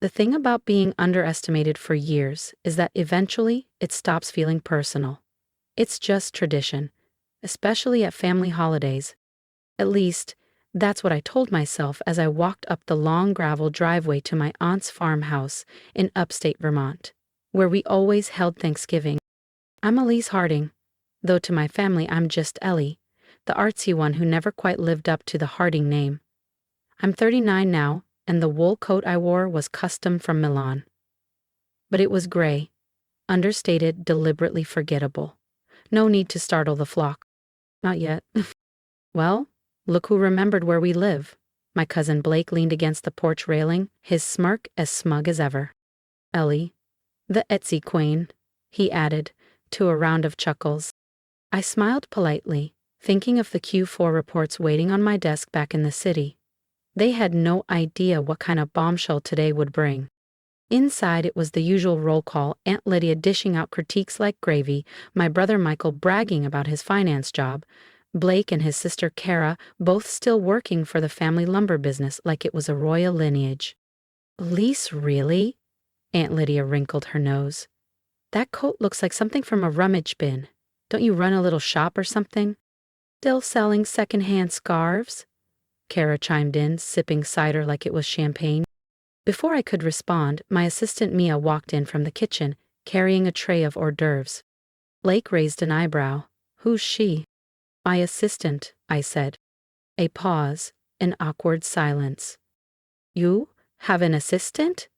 The thing about being underestimated for years is that eventually it stops feeling personal. It's just tradition, especially at family holidays. At least, that's what I told myself as I walked up the long gravel driveway to my aunt's farmhouse in upstate Vermont, where we always held Thanksgiving. I'm Elise Harding, though to my family I'm just Ellie, the artsy one who never quite lived up to the Harding name. I'm 39 now, and the wool coat I wore was custom from Milan. But it was gray, understated, deliberately forgettable. No need to startle the flock. Not yet. Well, look who remembered where we live. My cousin Blake leaned against the porch railing, his smirk as smug as ever. Ellie, the artsy queen, he added, to a round of chuckles. I smiled politely, thinking of the Q4 reports waiting on my desk back in the city. They had no idea what kind of bombshell today would bring. Inside it was the usual roll call, Aunt Lydia dishing out critiques like gravy, my brother Michael bragging about his finance job, Blake and his sister Kara both still working for the family lumber business like it was a royal lineage. Elise, really? Aunt Lydia wrinkled her nose. That coat looks like something from a rummage bin. Don't you run a little shop or something? Still selling second-hand scarves? Kara chimed in, sipping cider like it was champagne. Before I could respond, my assistant Mia walked in from the kitchen, carrying a tray of hors d'oeuvres. Blake raised an eyebrow. Who's she? My assistant, I said. A pause, an awkward silence. You have an assistant?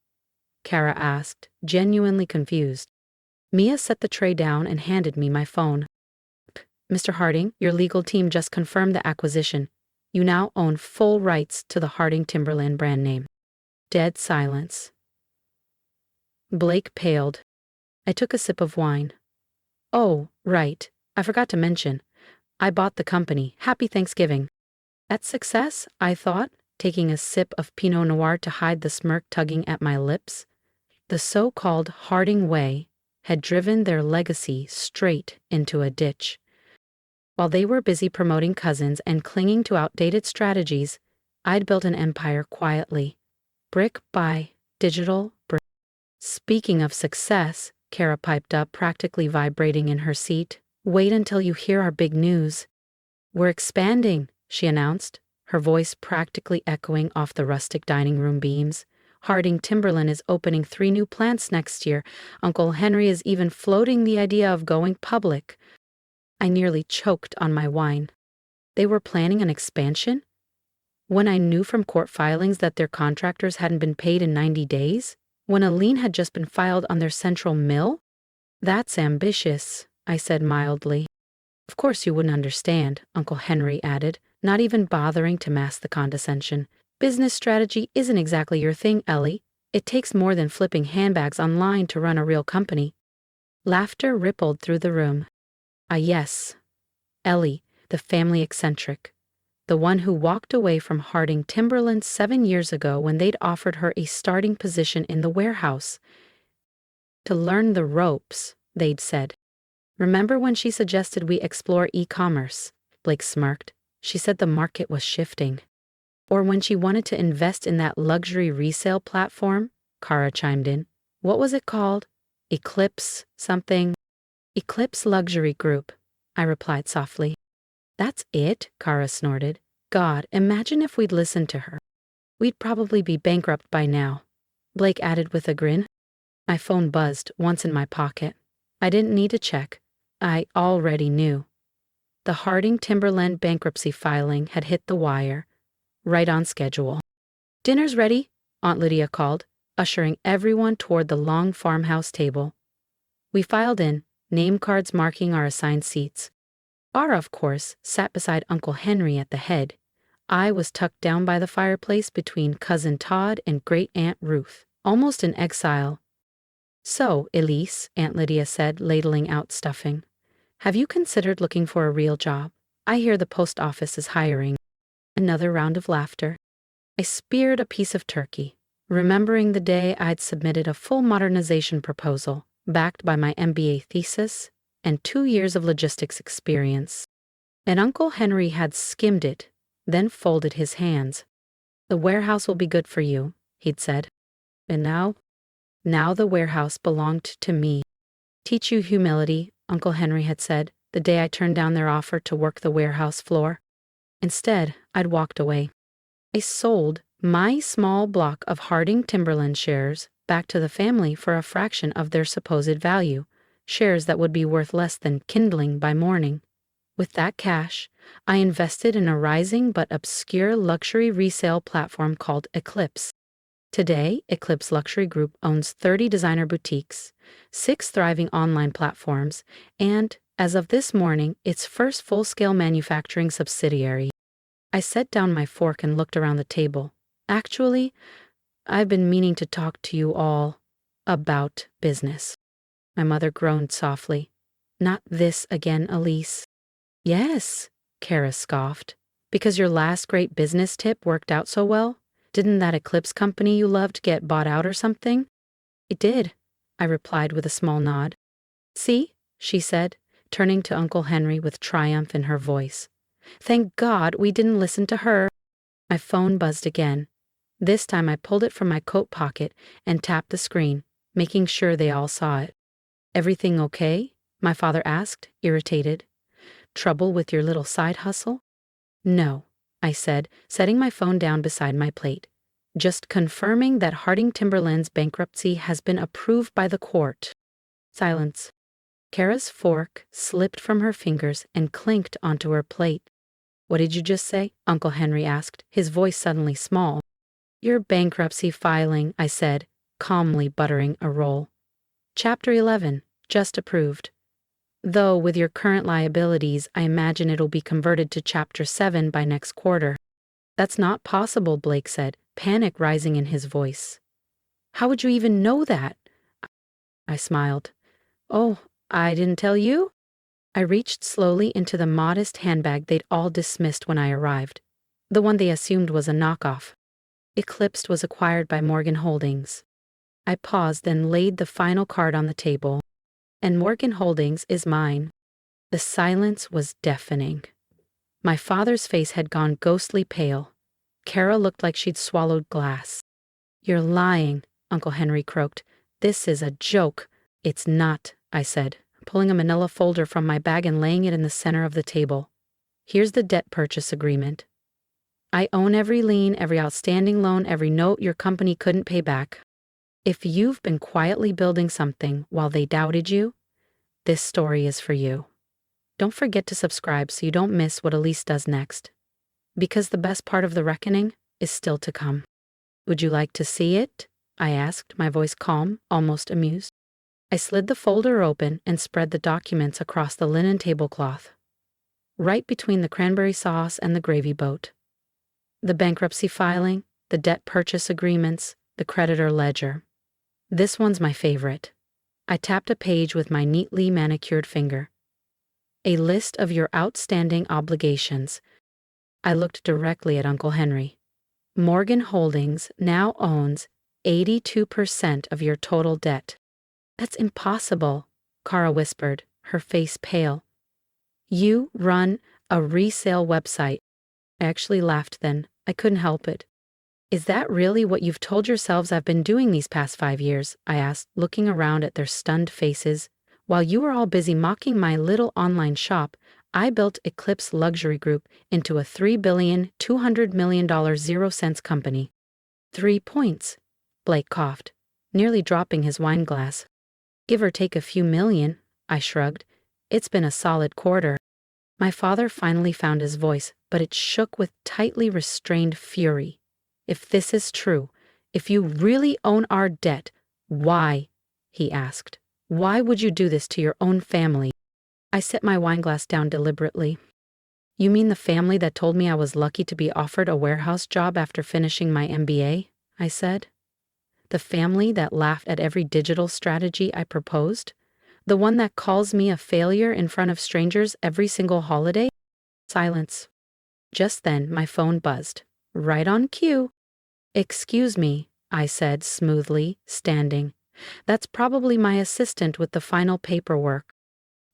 Kara asked, genuinely confused. Mia set the tray down and handed me my phone. Mr. Harding, your legal team just confirmed the acquisition. You now own full rights to the Harding Timberland brand name. Dead silence. Blake paled. I took a sip of wine. Oh, right. I forgot to mention. I bought the company. Happy Thanksgiving. At success, I thought, taking a sip of Pinot Noir to hide the smirk tugging at my lips. The so-called Harding way had driven their legacy straight into a ditch. While they were busy promoting cousins and clinging to outdated strategies, I'd built an empire quietly, brick by digital brick. Speaking of success, Kara piped up, practically vibrating in her seat. Wait until you hear our big news. We're expanding, she announced, her voice practically echoing off the rustic dining room beams. Harding Timberland is opening 3 new plants next year. Uncle Henry is even floating the idea of going public. I nearly choked on my wine. They were planning an expansion? When I knew from court filings that their contractors hadn't been paid in 90 days? When a lien had just been filed on their central mill? That's ambitious, I said mildly. Of course you wouldn't understand, Uncle Henry added, not even bothering to mask the condescension. Business strategy isn't exactly your thing, Ellie. It takes more than flipping handbags online to run a real company. Laughter rippled through the room. Ah, yes. Ellie, the family eccentric. The one who walked away from Harding Timberland 7 years ago when they'd offered her a starting position in the warehouse. To learn the ropes, they'd said. Remember when she suggested we explore e-commerce? Blake smirked. She said the market was shifting. Or when she wanted to invest in that luxury resale platform? Kara chimed in. What was it called? Eclipse something? Eclipse Luxury Group, I replied softly. That's it? Kara snorted. God, imagine if we'd listened to her. We'd probably be bankrupt by now. Blake added with a grin. My phone buzzed, once in my pocket. I didn't need to check. I already knew. The Harding Timberland bankruptcy filing had hit the wire, right on schedule. Dinner's ready, Aunt Lydia called, ushering everyone toward the long farmhouse table. We filed in, name cards marking our assigned seats. Ara, of course, sat beside Uncle Henry at the head. I was tucked down by the fireplace between Cousin Todd and Great-Aunt Ruth, almost in exile. So, Elise, Aunt Lydia said, ladling out stuffing. Have you considered looking for a real job? I hear the post office is hiring. Another round of laughter. I speared a piece of turkey, remembering the day I'd submitted a full modernization proposal, backed by my MBA thesis and 2 years of logistics experience. And Uncle Henry had skimmed it, then folded his hands. The warehouse will be good for you, he'd said. And now the warehouse belonged to me. Teach you humility, Uncle Henry had said, the day I turned down their offer to work the warehouse floor. Instead, I'd walked away. I sold my small block of Harding Timberland shares back to the family for a fraction of their supposed value, shares that would be worth less than kindling by morning. With that cash, I invested in a rising but obscure luxury resale platform called Eclipse. Today, Eclipse Luxury Group owns 30 designer boutiques, 6 thriving online platforms, and, as of this morning, its first full-scale manufacturing subsidiary. I set down my fork and looked around the table. Actually, I've been meaning to talk to you all about business. My mother groaned softly. Not this again, Elise. Yes, Kara scoffed. Because your last great business tip worked out so well? Didn't that Eclipse company you loved get bought out or something? It did, I replied with a small nod. See, she said, turning to Uncle Henry with triumph in her voice. Thank God we didn't listen to her. My phone buzzed again. This time I pulled it from my coat pocket and tapped the screen, making sure they all saw it. Everything okay? My father asked, irritated. Trouble with your little side hustle? No, I said, setting my phone down beside my plate. Just confirming that Harding Timberland's bankruptcy has been approved by the court. Silence. Kara's fork slipped from her fingers and clinked onto her plate. What did you just say? Uncle Henry asked, his voice suddenly small. Your bankruptcy filing, I said, calmly buttering a roll. Chapter 11, just approved. Though with your current liabilities, I imagine it'll be converted to Chapter 7 by next quarter. That's not possible, Blake said, panic rising in his voice. How would you even know that? I smiled. Oh, I didn't tell you? I reached slowly into the modest handbag they'd all dismissed when I arrived, the one they assumed was a knockoff. Eclipse was acquired by Morgan Holdings. I paused, then laid the final card on the table. And Morgan Holdings is mine. The silence was deafening. My father's face had gone ghostly pale. Kara looked like she'd swallowed glass. You're lying, Uncle Henry croaked. This is a joke. It's not, I said, pulling a manila folder from my bag and laying it in the center of the table. Here's the debt purchase agreement. I own every lien, every outstanding loan, every note your company couldn't pay back. If you've been quietly building something while they doubted you, this story is for you. Don't forget to subscribe so you don't miss what Elise does next. Because the best part of the reckoning is still to come. Would you like to see it? I asked, my voice calm, almost amused. I slid the folder open and spread the documents across the linen tablecloth, right between the cranberry sauce and the gravy boat. The bankruptcy filing, the debt purchase agreements, the creditor ledger. This one's my favorite. I tapped a page with my neatly manicured finger. A list of your outstanding obligations. I looked directly at Uncle Henry. Morgan Holdings now owns 82% of your total debt. That's impossible, Kara whispered, her face pale. You run a resale website. I actually laughed then. I couldn't help it. Is that really what you've told yourselves I've been doing these past 5 years? I asked, looking around at their stunned faces. While you were all busy mocking my little online shop, I built Eclipse Luxury Group into a $3,200,000,000 0-cents company. 3 points, Blake coughed, nearly dropping his wine glass. Give or take a few million, I shrugged. It's been a solid quarter. My father finally found his voice, but it shook with tightly restrained fury. If this is true, if you really own our debt, why? He asked. Why would you do this to your own family? I set my wineglass down deliberately. You mean the family that told me I was lucky to be offered a warehouse job after finishing my MBA? I said. The family that laughed at every digital strategy I proposed? The one that calls me a failure in front of strangers every single holiday? Silence. Just then, my phone buzzed. Right on cue. Excuse me, I said smoothly, standing. That's probably my assistant with the final paperwork.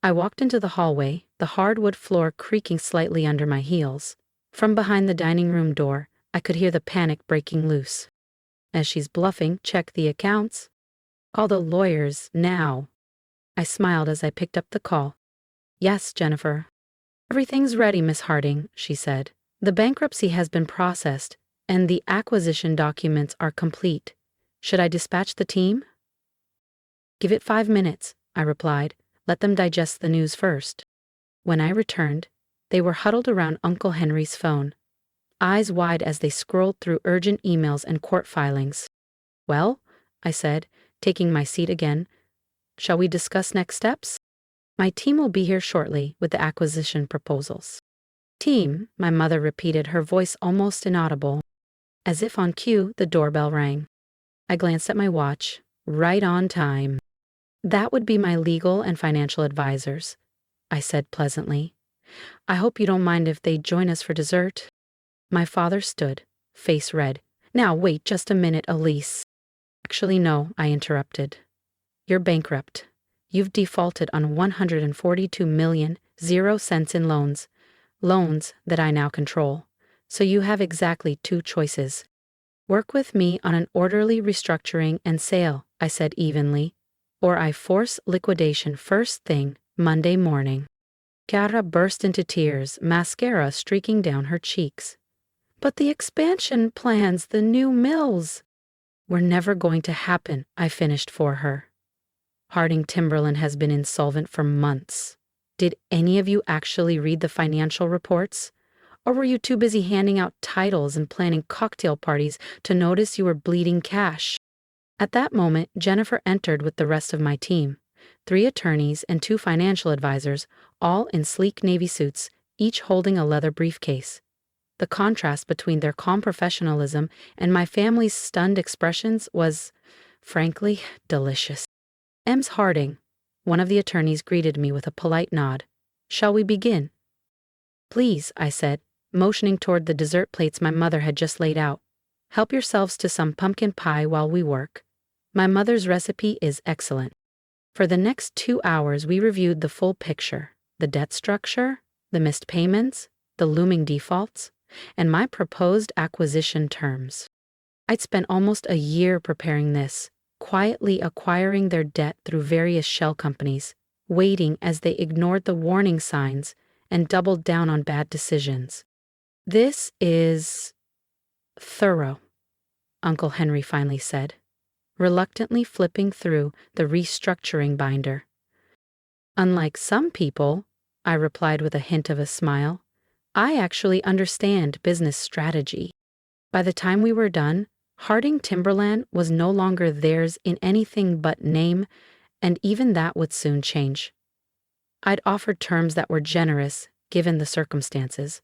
I walked into the hallway, the hardwood floor creaking slightly under my heels. From behind the dining room door, I could hear the panic breaking loose. As she's bluffing, check the accounts. Call the lawyers now. I smiled as I picked up the call. Yes, Jennifer. Everything's ready, Miss Harding, she said. The bankruptcy has been processed, and the acquisition documents are complete. Should I dispatch the team? Give it 5 minutes, I replied. Let them digest the news first. When I returned, they were huddled around Uncle Henry's phone, eyes wide as they scrolled through urgent emails and court filings. Well, I said, taking my seat again, shall we discuss next steps? My team will be here shortly with the acquisition proposals. Team, my mother repeated, her voice almost inaudible. As if on cue, the doorbell rang. I glanced at my watch. Right on time. That would be my legal and financial advisors, I said pleasantly. I hope you don't mind if they join us for dessert. My father stood, face red. Now wait just a minute, Elise. Actually, no, I interrupted. You're bankrupt. You've defaulted on 142 million, 0 cents in loans. Loans that I now control. So you have exactly 2 choices. Work with me on an orderly restructuring and sale, I said evenly, or I force liquidation first thing Monday morning. Chiara burst into tears, mascara streaking down her cheeks. But the expansion plans, the new mills, were never going to happen, I finished for her. Harding Timberland has been insolvent for months. Did any of you actually read the financial reports? Or were you too busy handing out titles and planning cocktail parties to notice you were bleeding cash? At that moment, Jennifer entered with the rest of my team, 3 attorneys and 2 financial advisors, all in sleek navy suits, each holding a leather briefcase. The contrast between their calm professionalism and my family's stunned expressions was, frankly, delicious. Ms. Harding, one of the attorneys, greeted me with a polite nod. Shall we begin? Please, I said, motioning toward the dessert plates my mother had just laid out. Help yourselves to some pumpkin pie while we work. My mother's recipe is excellent. For the next 2 hours, we reviewed the full picture, the debt structure, the missed payments, the looming defaults, and my proposed acquisition terms. I'd spent almost a year preparing this, quietly acquiring their debt through various shell companies, waiting as they ignored the warning signs and doubled down on bad decisions. This is thorough, Uncle Henry finally said, reluctantly flipping through the restructuring binder. Unlike some people, I replied with a hint of a smile, I actually understand business strategy. By the time we were done, Harding Timberland was no longer theirs in anything but name, and even that would soon change. I'd offered terms that were generous, given the circumstances,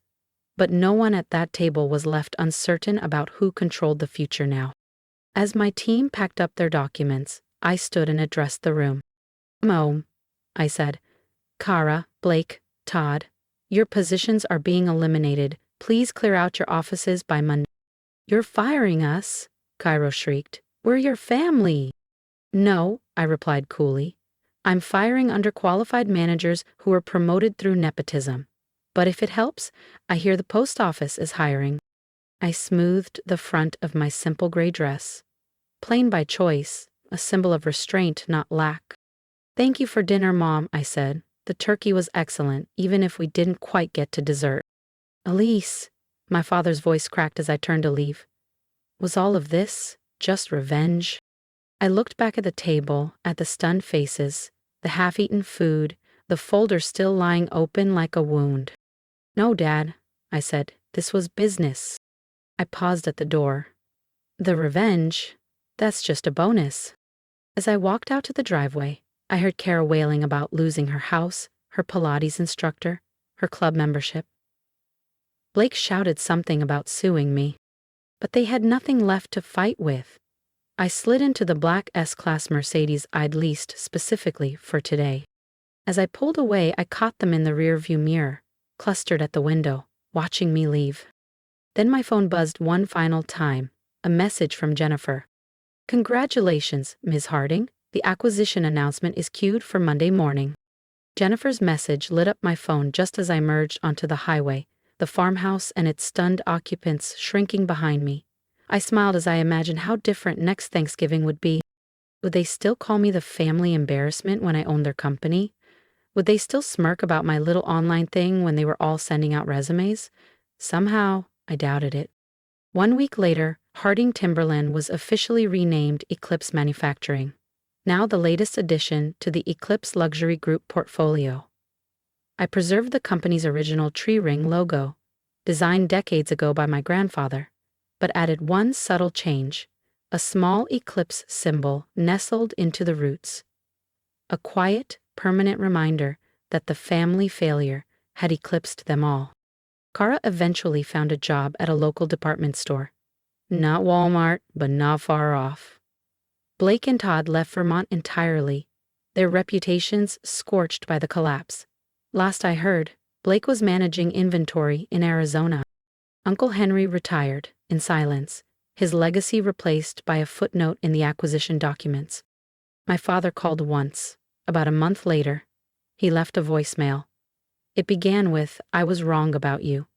but no one at that table was left uncertain about who controlled the future now. As my team packed up their documents, I stood and addressed the room. I said. Kara, Blake, Todd, your positions are being eliminated. Please clear out your offices by Monday. You're firing us, Cairo shrieked. We're your family. No, I replied coolly. I'm firing underqualified managers who were promoted through nepotism. But if it helps, I hear the post office is hiring. I smoothed the front of my simple gray dress. Plain by choice, a symbol of restraint, not lack. Thank you for dinner, Mom, I said. The turkey was excellent, even if we didn't quite get to dessert. Elise, my father's voice cracked as I turned to leave. Was all of this just revenge? I looked back at the table, at the stunned faces, the half-eaten food, the folder still lying open like a wound. No, Dad, I said. This was business. I paused at the door. The revenge? That's just a bonus. As I walked out to the driveway, I heard Kara wailing about losing her house, her Pilates instructor, her club membership. Blake shouted something about suing me, but they had nothing left to fight with. I slid into the black S-Class Mercedes I'd leased specifically for today. As I pulled away, I caught them in the rearview mirror, clustered at the window, watching me leave. Then my phone buzzed one final time, a message from Jennifer. Congratulations, Ms. Harding. The acquisition announcement is queued for Monday morning. Jennifer's message lit up my phone just as I merged onto the highway, the farmhouse and its stunned occupants shrinking behind me. I smiled as I imagined how different next Thanksgiving would be. Would they still call me the family embarrassment when I owned their company? Would they still smirk about my little online thing when they were all sending out resumes? Somehow, I doubted it. 1 week later, Harding Timberland was officially renamed Eclipse Manufacturing, now the latest addition to the Eclipse Luxury Group portfolio. I preserved the company's original tree ring logo, designed decades ago by my grandfather, but added one subtle change: a small eclipse symbol nestled into the roots. A quiet, permanent reminder that the family failure had eclipsed them all. Kara eventually found a job at a local department store. Not Walmart, but not far off. Blake and Todd left Vermont entirely, their reputations scorched by the collapse. Last I heard, Blake was managing inventory in Arizona. Uncle Henry retired, in silence, his legacy replaced by a footnote in the acquisition documents. My father called once. About a month later, he left a voicemail. It began with, "I was wrong about you,"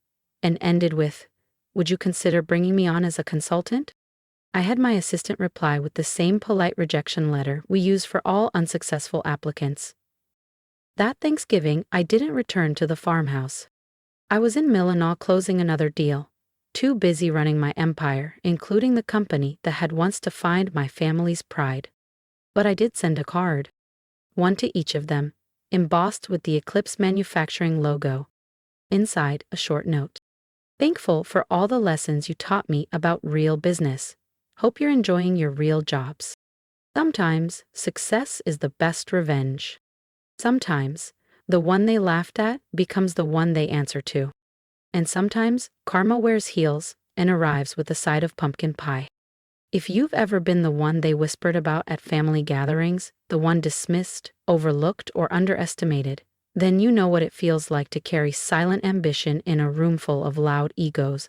and ended with, "Would you consider bringing me on as a consultant?" I had my assistant reply with the same polite rejection letter we use for all unsuccessful applicants. That Thanksgiving, I didn't return to the farmhouse. I was in Milan closing another deal, too busy running my empire, including the company that had once defined my family's pride. But I did send a card. One to each of them, embossed with the Eclipse Manufacturing logo. Inside, a short note. Thankful for all the lessons you taught me about real business. Hope you're enjoying your real jobs. Sometimes, success is the best revenge. Sometimes, the one they laughed at becomes the one they answer to. And sometimes, karma wears heels and arrives with a side of pumpkin pie. If you've ever been the one they whispered about at family gatherings, the one dismissed, overlooked, or underestimated, then you know what it feels like to carry silent ambition in a room full of loud egos.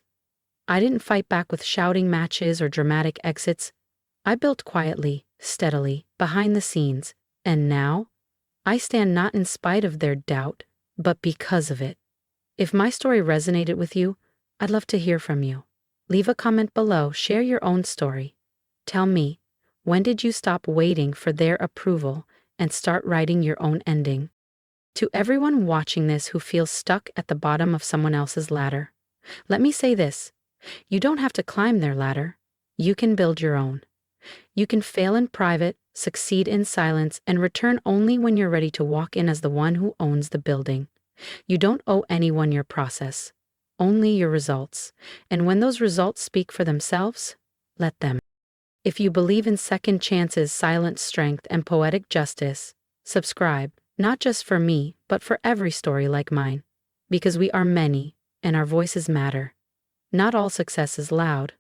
I didn't fight back with shouting matches or dramatic exits. I built quietly, steadily, behind the scenes, and now, I stand not in spite of their doubt, but because of it. If my story resonated with you, I'd love to hear from you. Leave a comment below, share your own story. Tell me, when did you stop waiting for their approval and start writing your own ending? To everyone watching this who feels stuck at the bottom of someone else's ladder, let me say this: you don't have to climb their ladder. You can build your own. You can fail in private, succeed in silence, and return only when you're ready to walk in as the one who owns the building. You don't owe anyone your process, only your results. And when those results speak for themselves, let them. If you believe in second chances, silent strength, and poetic justice, subscribe, not just for me, but for every story like mine. Because we are many, and our voices matter. Not all success is loud.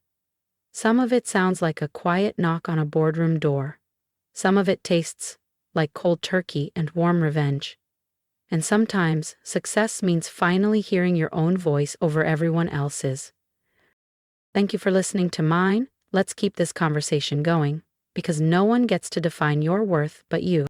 Some of it sounds like a quiet knock on a boardroom door. Some of it tastes like cold turkey and warm revenge. And sometimes, success means finally hearing your own voice over everyone else's. Thank you for listening to mine. Let's keep this conversation going, because no one gets to define your worth but you.